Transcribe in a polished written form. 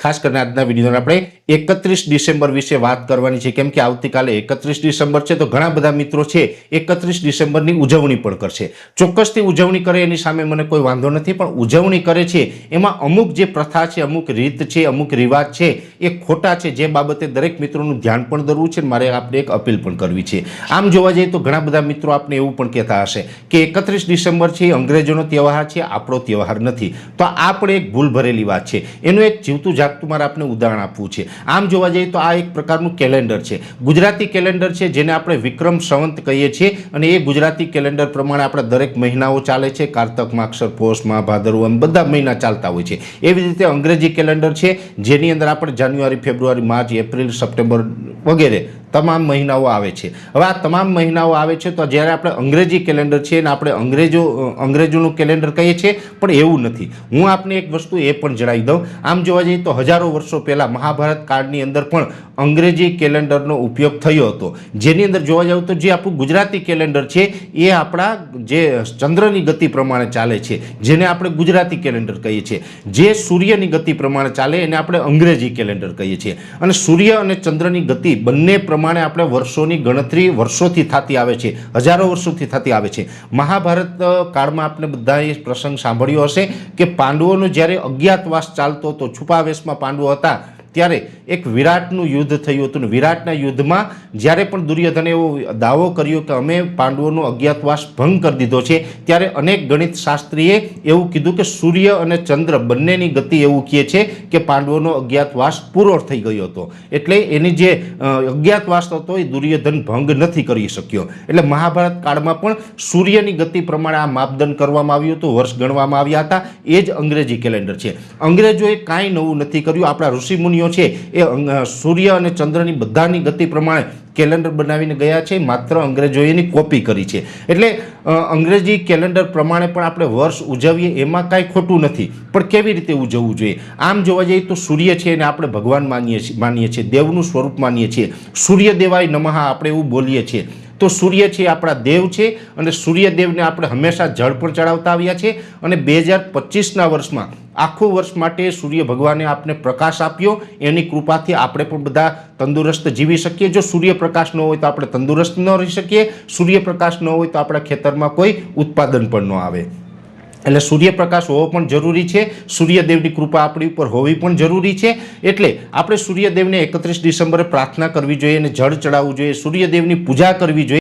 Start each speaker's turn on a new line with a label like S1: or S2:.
S1: खास करने आजना विडियो में આપણે 31 ડિસેમ્બર વિશે વાત કરવાની છે, કેમ કે આવતીકાલે 31 ડિસેમ્બર છે, તો ઘણા બધા મિત્રો છે 31 ડિસેમ્બરની ઉજવણી પણ કરશે. ચોક્કસથી ઉજવણી કરે એની સામે મને કોઈ વાંધો નથી, પણ ઉજવણી કરે છે એમાં અમુક જે પ્રથા છે, અમુક રીત છે, અમુક રિવાજ છે એ ખોટા છે, જે બાબતે દરેક મિત્રોનું ધ્યાન પણ દોરવું છે. મારે આપણે એક અપીલ પણ કરવી છે. આમ જોવા જઈએ તો ઘણા બધા મિત્રો આપણે એવું પણ કહેતા હશે કે 31 ડિસેમ્બર છે અંગ્રેજોનો તહેવાર છે, આપણો તહેવાર નથી. તો આ પણ એક ભૂલ ભરેલી વાત છે. એનું એક જીવતું જાગતું મારે આપણે ઉદાહરણ આપવું છે. આમ જોવા જઈએ તો આ એક પ્રકારનું કેલેન્ડર છે, ગુજરાતી કેલેન્ડર છે, જેને આપણે વિક્રમ સંવત કહીએ છીએ, અને એ ગુજરાતી કેલેન્ડર પ્રમાણે આપણા દરેક મહિનાઓ ચાલે છે. કારતક, માગસર, પોષ, મા, ભાદરવો એમ બધા મહિના ચાલતા હોય છે. એવી રીતે અંગ્રેજી કેલેન્ડર છે, જેની અંદર આપણે જાન્યુઆરી, ફેબ્રુઆરી, માર્ચ, એપ્રિલ, સપ્ટેમ્બર વગેરે તમામ મહિનાઓ આવે છે. હવે આ તમામ મહિનાઓ આવે છે, તો જ્યારે આપણે અંગ્રેજી કેલેન્ડર છે ને આપણે અંગ્રેજોનું કેલેન્ડર કહીએ છીએ, પણ એવું નથી. હું આપને એક વસ્તુ એ પણ જણાવી દઉં. આમ જોવા જઈએ તો હજારો વર્ષો પહેલાં મહાભારત કાળની અંદર પણ અંગ્રેજી કેલેન્ડરનો ઉપયોગ થયો હતો, જેની અંદર જોવા જાવ તો જે આપણું ગુજરાતી કેલેન્ડર છે એ આપણા જે ચંદ્રની ગતિ પ્રમાણે ચાલે છે, જેને આપણે ગુજરાતી કેલેન્ડર કહીએ છીએ. જે સૂર્યની ગતિ પ્રમાણે ચાલે એને આપણે અંગ્રેજી કેલેન્ડર કહીએ છીએ. અને સૂર્ય અને ચંદ્રની ગતિ બંને પ્રમાણે આપણે વર્ષોની ગણતરી વર્ષોથી થતી આવે છે, હજારો વર્ષોથી થતી આવે છે. મહાભારત કાળમાં આપણે બધાએ પ્રસંગ સાંભળ્યો હશે કે પાંડવોનો જ્યારે અજ્ઞાતવાસ ચાલતો હતો, છુપાવેશમાં પાંડવો હતા, ત્યારે એક વિરાટનું યુદ્ધ થયું હતું. વિરાટના યુદ્ધમાં જ્યારે પણ દુર્યોધને એવો દાવો કર્યો કે અમે પાંડવોનો અજ્ઞાતવાસ ભંગ કરી દીધો છે, ત્યારે અનેક ગણિત શાસ્ત્રીએ એવું કીધું કે સૂર્ય અને ચંદ્ર બંનેની ગતિ એવું કહે છે કે પાંડવોનો અજ્ઞાતવાસ પૂરો થઈ ગયો હતો. એટલે એની જે અજ્ઞાતવાસ હતો એ દુર્યોધન ભંગ નથી કરી શક્યો. એટલે મહાભારત કાળમાં પણ સૂર્યની ગતિ પ્રમાણે આ માપદંડ કરવામાં આવ્યું હતું, વર્ષ ગણવામાં આવ્યા હતા. એ જ અંગ્રેજી કેલેન્ડર છે. અંગ્રેજોએ કાંઈ નવું નથી કર્યું. આપણા ઋષિમુનિઓ છે એ સૂર્ય અને ચંદ્રની બધાની ગતિ પ્રમાણે કેલેન્ડર બનાવીને ગયા છે, માત્ર અંગ્રેજોએ એની કોપી કરી છે. એટલે અંગ્રેજી કેલેન્ડર પ્રમાણે પણ આપણે વર્ષ ઉજવીએ એમાં કાંઈ ખોટું નથી, પણ કેવી રીતે ઉજવવું જોઈએ? આમ જોવા જઈએ તો સૂર્ય છે એને આપણે ભગવાન માનીએ છીએ, દેવનું સ્વરૂપ માનીએ છીએ. સૂર્ય દેવાય નમઃ આપણે એવું બોલીએ છીએ. તો સૂર્ય છે આપણા દેવ છે, અને સૂર્યદેવને આપણે હંમેશા જળ પણ ચડાવતા આવ્યા છે. અને 2025ના વર્ષમાં આખું વર્ષ માટે સૂર્ય ભગવાને આપણે પ્રકાશ આપ્યો. એની કૃપાથી આપણે પણ બધા તંદુરસ્ત જીવી શકીએ. જો સૂર્યપ્રકાશ ન હોય તો આપણે તંદુરસ્ત ન રહી શકીએ. સૂર્યપ્રકાશ ન હોય તો આપણા ખેતરમાં કોઈ ઉત્પાદન પણ ન આવે. એટલે સૂર્યપ્રકાશ હોવો પણ જરૂરી છે. સૂર્યદેવની કૃપા આપણી ઉપર હોવી પણ જરૂરી છે. એટલે આપણે સૂર્યદેવને 31 ડિસેમ્બરે પ્રાર્થના કરવી જોઈએ અને જળ ચડાવવું જોઈએ, સૂર્યદેવની પૂજા કરવી જોઈએ.